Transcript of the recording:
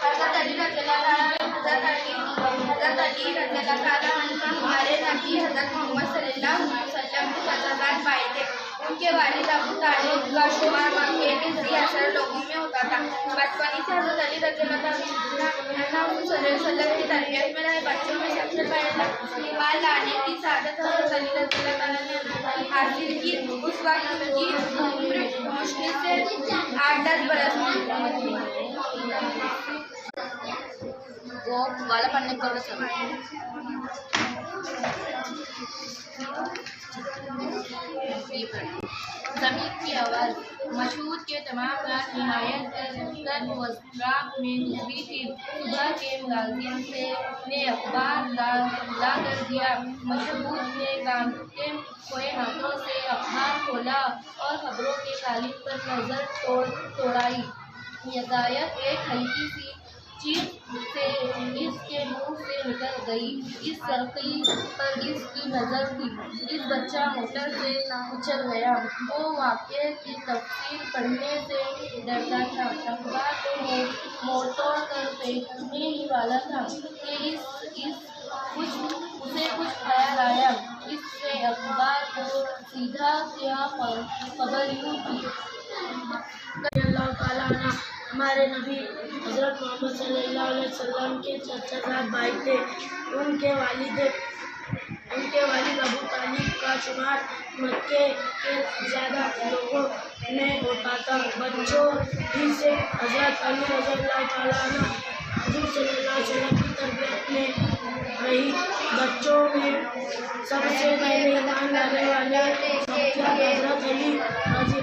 حضرت علی رضی اللہ تعالیٰ حضرت علی رضی اللہ تعالیٰ عنہ ہمارے نبی حضرت محمد صلی اللہ علیہ وسلم کے چچا بھائی تھے. ان کے والد ابو طالب کا شمار مکے کے 10 لوگوں میں ہوتا تھا. بچپن سے حضرت علی رضی اللہ تعالیٰ عنہ صلی اللہ علیہ وسلم کی تربیت میں رہے. بچوں میں سب سے پہلے ایمان لانے کی سعادت حضرت علی رضی اللہ تعالیٰ نے حاصل کی. اس وقت کی عمر مشکل سے 8-10 برس کی وہ والا پڑھنے کو زمین کی آواز مشہور کے تمام رات نہایت تر وزراء میں ہوئی تھی. صبح کے ملازم نے اخبار لا کر دیا. مشہور نے کانپتے ہوئے ہاتھوں سے اخبار کھولا اور خبروں کے قالب پر نظر دوڑائی. یکایک ایک ہلکی سی چیخ سے اس کے منہ سے نکل گئی. اس سرخی پر اس کی نظر تھی. اس بچہ موٹر سے اچھل گیا. وہ واقعے کی تفصیل پڑھنے سے ڈرتا تھا. اخبار کو موڑ توڑ کر پھینکنے ہی والا تھا کہ اسے کچھ خیال آیا. اس سے اخبار کو سیدھا کیا خبر یوں تھی. اللہ تعالیٰ عنہ ہمارے نبی حضرت محمد صلی اللہ علیہ وسلم کے چچا بھائی تھے. ان کے والد ابو طالب کا شمار مکے کے زیادہ لوگوں میں ہوتا تھا. بچوں ہی سے حضرت علی رضی اللہ تعالیٰ عنہ حضور صلی اللہ علیہ وسلم کی تربیت میں رہی. بچوں میں سب سے پہلے ایمان لانے والے حضرت علی رضی